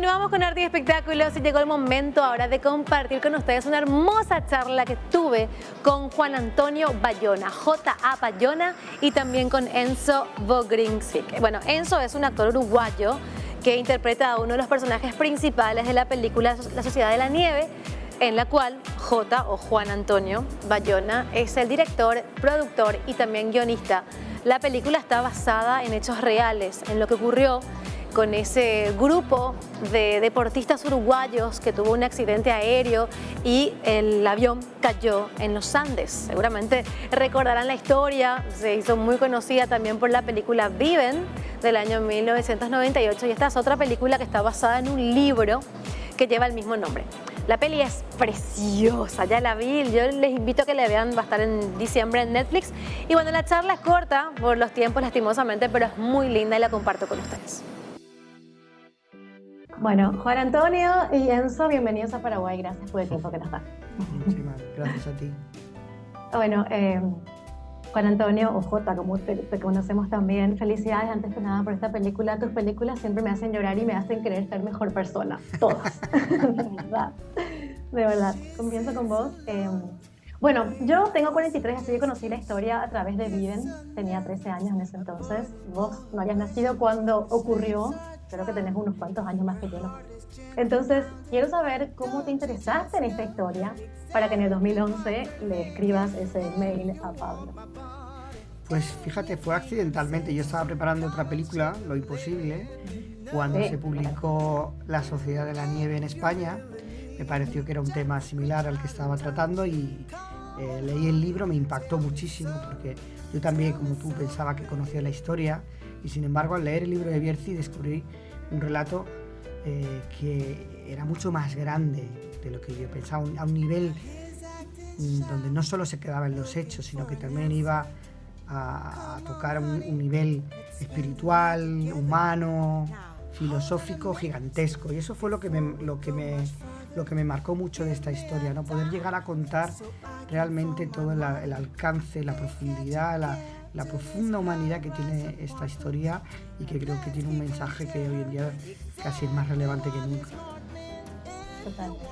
Continuamos con Arte y Espectáculos y llegó el momento ahora de compartir con ustedes una hermosa charla que tuve con Juan Antonio Bayona, J.A. Bayona, y también con Enzo Bogrinczyk. Bueno, Enzo es un actor uruguayo que interpreta a uno de los personajes principales de la película La Sociedad de la Nieve, en la cual J o Juan Antonio Bayona es el director, productor y también guionista. La película está basada en hechos reales, en lo que ocurrió con ese grupo de deportistas uruguayos que tuvo un accidente aéreo y el avión cayó en los Andes. Seguramente recordarán la historia, se hizo muy conocida también por la película Viven del año 1998, y esta es otra película que está basada en un libro que lleva el mismo nombre. La peli es preciosa, ya la vi, yo les invito a que la vean, va a estar en diciembre en Netflix. Y bueno, la charla es corta por los tiempos lastimosamente, pero es muy linda y la comparto con ustedes. Bueno, Juan Antonio y Enzo, bienvenidos a Paraguay, gracias por el tiempo que nos dan. Muchísimas gracias a ti. Bueno, Juan Antonio, o Jota, como te conocemos también, felicidades antes que nada por esta película. Tus películas siempre me hacen llorar y me hacen querer ser mejor persona, todas, de verdad. Comienzo con vos. Bueno, yo tengo 43, así que conocí la historia a través de Viven, tenía 13 años en ese entonces. Vos no habías nacido cuando ocurrió, creo que tenés unos cuantos años más que yo. Entonces, quiero saber cómo te interesaste en esta historia para que en el 2011 le escribas ese mail a Pablo. Pues fíjate, fue accidentalmente. Yo estaba preparando otra película, Lo Imposible, cuando se publicó La Sociedad de la Nieve en España. Me pareció que era un tema similar al que estaba tratando y leí el libro, me impactó muchísimo porque yo también, como tú, pensaba que conocía la historia y sin embargo al leer el libro de Bierzi descubrí un relato que era mucho más grande de lo que yo pensaba, a un nivel donde no solo se quedaba en los hechos, sino que también iba a tocar un nivel espiritual, humano, filosófico gigantesco, y eso fue lo que me marcó mucho de esta historia, ¿no? Poder llegar a contar realmente todo el alcance, la profundidad, la profunda humanidad que tiene esta historia, y que creo que tiene un mensaje que hoy en día casi es más relevante que nunca. Totalmente,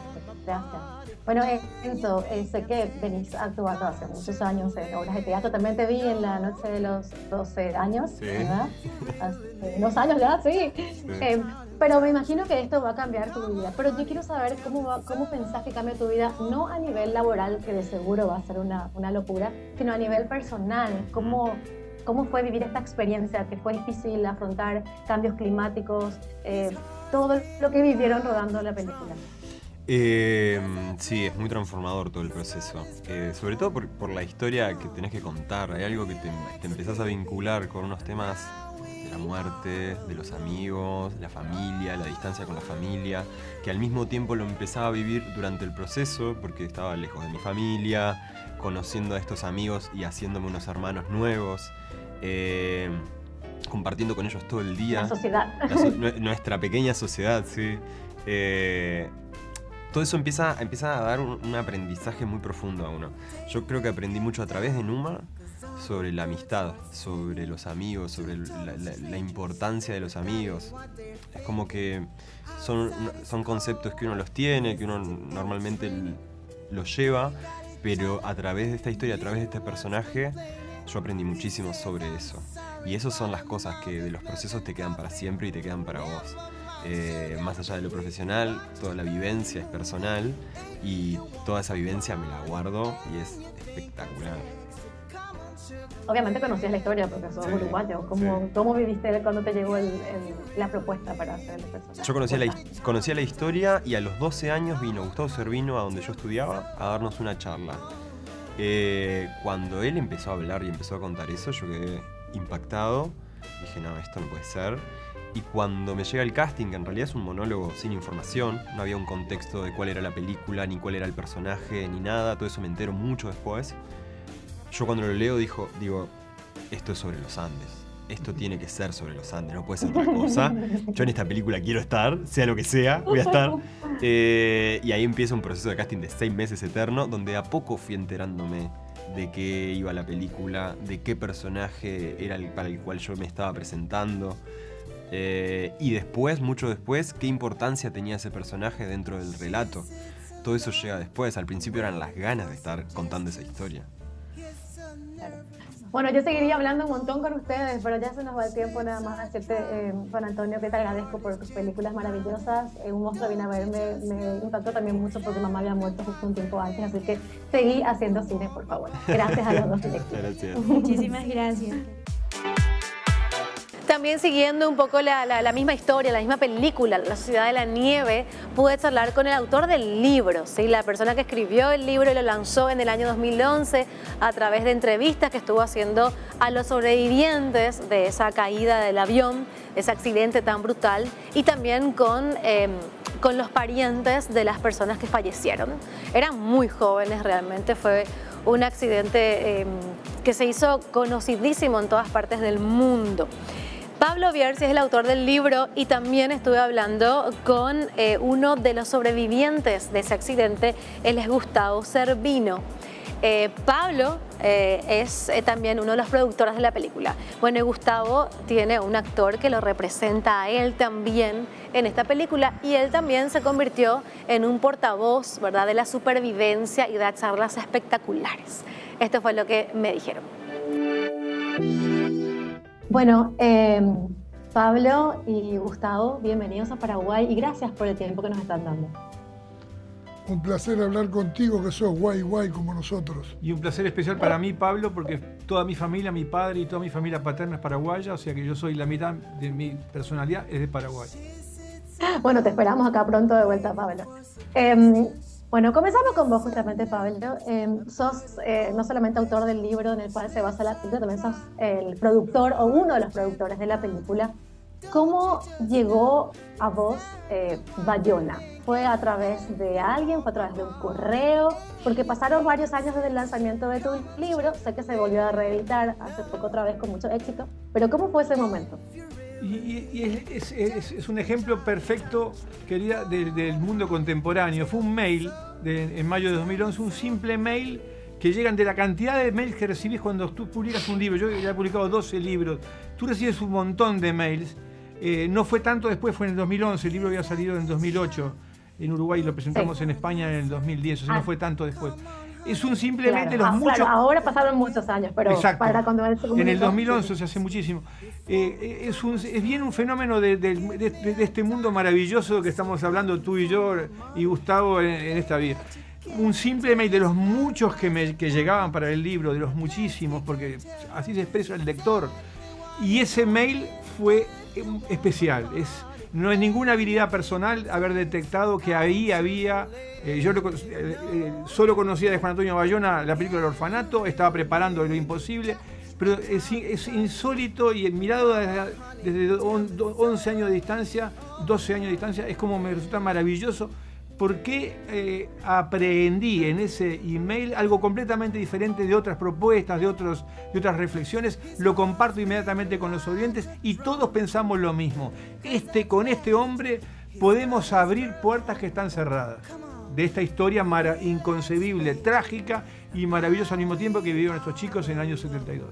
gracias. Bueno, Enzo, sé que venís actuando hace muchos años en obras de teatro. También te vi en La Noche de los 12 años, sí, ¿verdad? Hace unos años ya, sí. Pero me imagino que esto va a cambiar tu vida. Pero yo quiero saber cómo pensás que cambia tu vida, no a nivel laboral, que de seguro va a ser una locura, sino a nivel personal. ¿Cómo fue vivir esta experiencia? Que fue difícil afrontar cambios climáticos, todo lo que vivieron rodando la película. Sí, es muy transformador todo el proceso, sobre todo por la historia que tenés que contar. Hay algo que te empezás a vincular con unos temas de la muerte, de los amigos, la familia, la distancia con la familia, que al mismo tiempo lo empezaba a vivir durante el proceso porque estaba lejos de mi familia, conociendo a estos amigos y haciéndome unos hermanos nuevos, compartiendo con ellos todo el día. La sociedad. Nuestra pequeña sociedad, sí. Todo eso empieza a dar un aprendizaje muy profundo a uno. Yo creo que aprendí mucho a través de Numa sobre la amistad, sobre los amigos, sobre la importancia de los amigos. Es como que son conceptos que uno los tiene, que uno normalmente los lleva, pero a través de esta historia, a través de este personaje, yo aprendí muchísimo sobre eso. Y esas son las cosas que de los procesos te quedan para siempre y te quedan para vos. Más allá de lo profesional, toda la vivencia es personal y toda esa vivencia me la guardo y es espectacular. Obviamente conocías la historia porque sos uruguayo. ¿Cómo viviste cuando te llegó la propuesta para hacer el personaje? Yo conocía la historia y a los 12 años vino Gustavo Cervino a donde yo estudiaba a darnos una charla. Cuando él empezó a hablar y empezó a contar eso, yo quedé impactado. Dije, no, esto no puede ser. Y cuando me llega el casting, que en realidad es un monólogo sin información, no había un contexto de cuál era la película, ni cuál era el personaje, ni nada, todo eso me entero mucho después. Yo cuando lo leo digo, esto es sobre los Andes, esto tiene que ser sobre los Andes, no puede ser otra cosa. Yo en esta película quiero estar, sea lo que sea, voy a estar. Y ahí empieza un proceso de casting de 6 meses eterno, donde a poco fui enterándome de qué iba la película, de qué personaje era para el cual yo me estaba presentando. Y después, mucho después, qué importancia tenía ese personaje dentro del relato. Todo eso llega después. Al principio eran las ganas de estar contando esa historia. Bueno, yo seguiría hablando un montón con ustedes, pero ya se nos va el tiempo. Nada más decirte, Juan Antonio, que te agradezco por tus películas maravillosas. Un monstruo vine a verme, me impactó también mucho porque mamá había muerto justo un tiempo antes, así que seguí haciendo cine, por favor. Gracias a los dos. Gracias. Muchísimas gracias. También siguiendo un poco la misma historia, la misma película, La Sociedad de la Nieve, pude charlar con el autor del libro, ¿sí? La persona que escribió el libro y lo lanzó en el año 2011 a través de entrevistas que estuvo haciendo a los sobrevivientes de esa caída del avión, ese accidente tan brutal, y también con los parientes de las personas que fallecieron. Eran muy jóvenes realmente, fue un accidente que se hizo conocidísimo en todas partes del mundo. Pablo Bierzi es el autor del libro y también estuve hablando con uno de los sobrevivientes de ese accidente, él es Gustavo Cervino. Pablo es también uno de los productores de la película. Bueno, y Gustavo tiene un actor que lo representa a él también en esta película y él también se convirtió en un portavoz, ¿verdad?, de la supervivencia y da charlas espectaculares. Esto fue lo que me dijeron. Bueno, Pablo y Gustavo, bienvenidos a Paraguay y gracias por el tiempo que nos están dando. Un placer hablar contigo, que sos guay como nosotros. Y un placer especial para mí, Pablo, porque toda mi familia, mi padre y toda mi familia paterna es paraguaya, o sea que yo soy la mitad de mi personalidad es de Paraguay. Bueno, te esperamos acá pronto de vuelta, Pablo. Bueno, comenzamos con vos justamente, Pablo. Sos no solamente autor del libro en el cual se basa la película, también sos el productor o uno de los productores de la película. ¿Cómo llegó a vos Bayona? ¿Fue a través de alguien? ¿Fue a través de un correo? Porque pasaron varios años desde el lanzamiento de tu libro. Sé que se volvió a reeditar hace poco otra vez con mucho éxito. Pero ¿cómo fue ese momento? Y es un ejemplo perfecto, querida, del mundo contemporáneo. Fue un mail en mayo de 2011, un simple mail que llegan de la cantidad de mails que recibís cuando tú publicas un libro. Yo ya he publicado 12 libros. Tú recibes un montón de mails. No fue tanto después, fue en el 2011. El libro había salido en 2008 en Uruguay y lo presentamos en España en el 2010. O sea, no fue tanto después. Es un simplemente los muchos... Claro, ahora pasaron muchos años, pero exacto, para cuando en el 2011, o sea, hace muchísimo. Es bien un fenómeno de este mundo maravilloso que estamos hablando tú y yo y Gustavo en esta vida. Un simple mail de los muchos que llegaban para el libro, de los muchísimos, porque así se expresa el lector. Y ese mail fue especial. No es ninguna habilidad personal haber detectado que ahí había... yo solo conocía de Juan Antonio Bayona la película El Orfanato, estaba preparando Lo Imposible, pero es insólito y mirado desde 11 años de distancia, 12 años de distancia, es como me resulta maravilloso porque aprendí en ese email algo completamente diferente de otras propuestas, de otras reflexiones, lo comparto inmediatamente con los oyentes y todos pensamos lo mismo. Con este hombre podemos abrir puertas que están cerradas. De esta historia inconcebible, trágica y maravillosa al mismo tiempo que vivieron estos chicos en el año 72.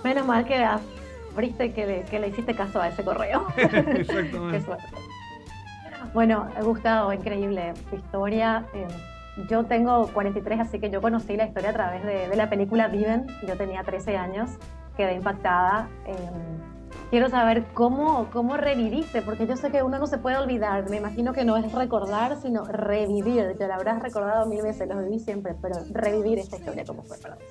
Menos mal que abriste que le hiciste caso a ese correo. Exactamente. Qué suerte. Bueno, Gustavo, increíble tu historia. Yo tengo 43, así que yo conocí la historia a través de la película Viven. Yo tenía 13 años, quedé impactada. Quiero saber cómo reviviste, porque yo sé que uno no se puede olvidar. Me imagino que no es recordar, sino revivir. Te lo habrás recordado 1000 veces, lo viví siempre, pero revivir esta historia, ¿cómo fue para vos?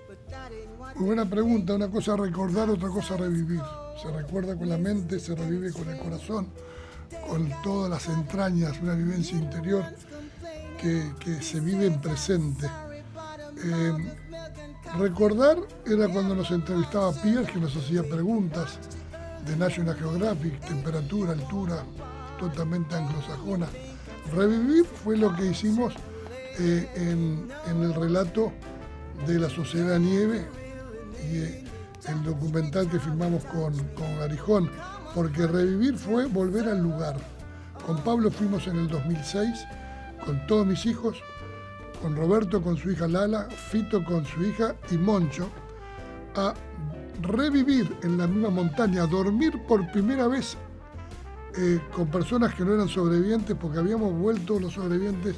Muy buena pregunta. Una cosa es recordar, otra cosa es revivir. Se recuerda con la mente, se revive con el corazón, con todas las entrañas, una vivencia interior que se vive en presente. Recordar era cuando nos entrevistaba Pierre, que nos hacía preguntas de National Geographic, temperatura, altura, totalmente anglosajona. Revivir fue lo que hicimos en el relato de La Sociedad de la Nieve y el documental que filmamos con Arijón, porque revivir fue volver al lugar. Con Pablo fuimos en el 2006, con todos mis hijos, con Roberto con su hija Lala, Fito con su hija y Moncho, a revivir en la misma montaña, dormir por primera vez con personas que no eran sobrevivientes, porque habíamos vuelto los sobrevivientes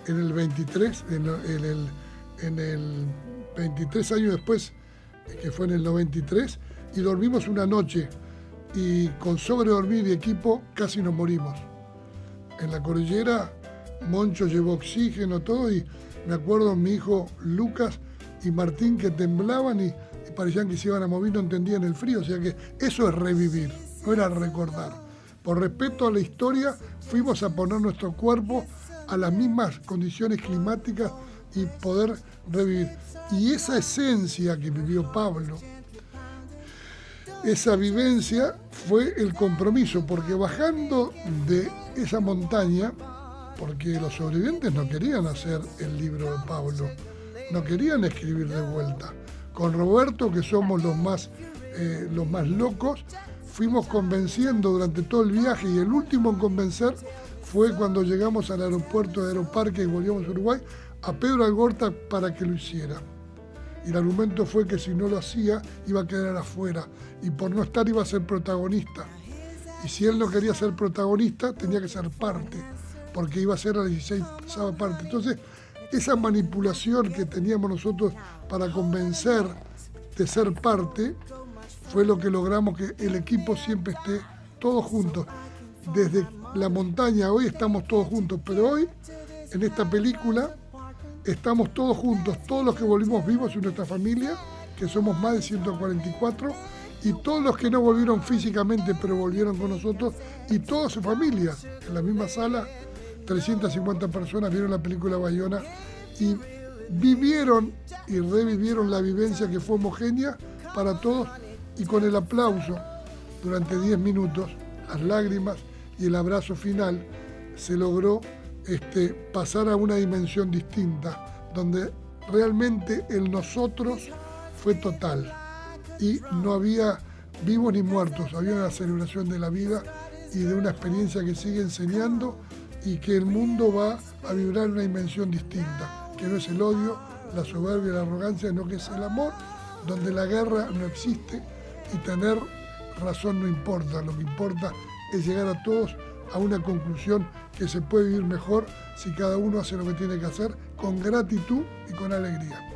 en el 23, en el 23 años después, que fue en el 93, y dormimos una noche, y con sobredormir y equipo casi nos morimos. En la cordillera, Moncho llevó oxígeno, todo, y me acuerdo mi hijo Lucas y Martín que temblaban y parecían que se iban a morir, no entendían el frío, o sea que eso es revivir, no era recordar. Por respeto a la historia, fuimos a poner nuestro cuerpo a las mismas condiciones climáticas y poder revivir. Y esa esencia que vivió Pablo, esa vivencia fue el compromiso, porque bajando de esa montaña, porque los sobrevivientes no querían hacer el libro de Pablo, no querían escribir de vuelta. Con Roberto, que somos los más locos, fuimos convenciendo durante todo el viaje, y el último en convencer fue cuando llegamos al aeropuerto de Aeroparque y volvíamos a Uruguay, a Pedro Algorta para que lo hiciera. Y el argumento fue que si no lo hacía iba a quedar afuera, y por no estar iba a ser protagonista. Y si él no quería ser protagonista, tenía que ser parte, porque iba a ser la 16ª parte. Entonces, esa manipulación que teníamos nosotros para convencer de ser parte, fue lo que logramos que el equipo siempre esté todos juntos. Desde la montaña hoy estamos todos juntos, pero hoy, en esta película, estamos todos juntos, todos los que volvimos vivos en nuestra familia, que somos más de 144, y todos los que no volvieron físicamente, pero volvieron con nosotros, y todas sus familias. En la misma sala, 350 personas vieron la película Bayona y vivieron y revivieron la vivencia que fue homogénea para todos, y con el aplauso durante 10 minutos, las lágrimas y el abrazo final, se logró pasar a una dimensión distinta, donde realmente el nosotros fue total y no había vivos ni muertos, había una celebración de la vida y de una experiencia que sigue enseñando, y que el mundo va a vibrar en una dimensión distinta, que no es el odio, la soberbia, la arrogancia, sino que es el amor, donde la guerra no existe y tener razón no importa. Lo que importa es llegar a todos a una conclusión que se puede vivir mejor si cada uno hace lo que tiene que hacer con gratitud y con alegría.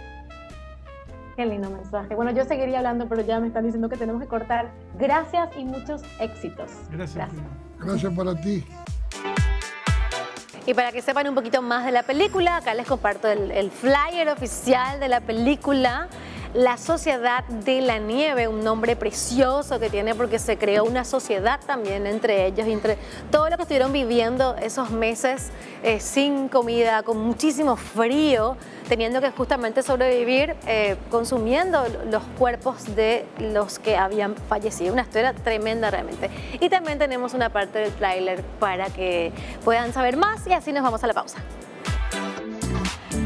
Qué lindo mensaje. Bueno, yo seguiría hablando, pero ya me están diciendo que tenemos que cortar. Gracias y muchos éxitos. Gracias. Gracias para ti. Y para que sepan un poquito más de la película, acá les comparto el flyer oficial de la película. La Sociedad de la Nieve, un nombre precioso que tiene porque se creó una sociedad también entre ellos, entre todo lo que estuvieron viviendo esos meses sin comida, con muchísimo frío, teniendo que justamente sobrevivir consumiendo los cuerpos de los que habían fallecido. Una historia tremenda realmente. Y también tenemos una parte del tráiler para que puedan saber más, y así nos vamos a la pausa.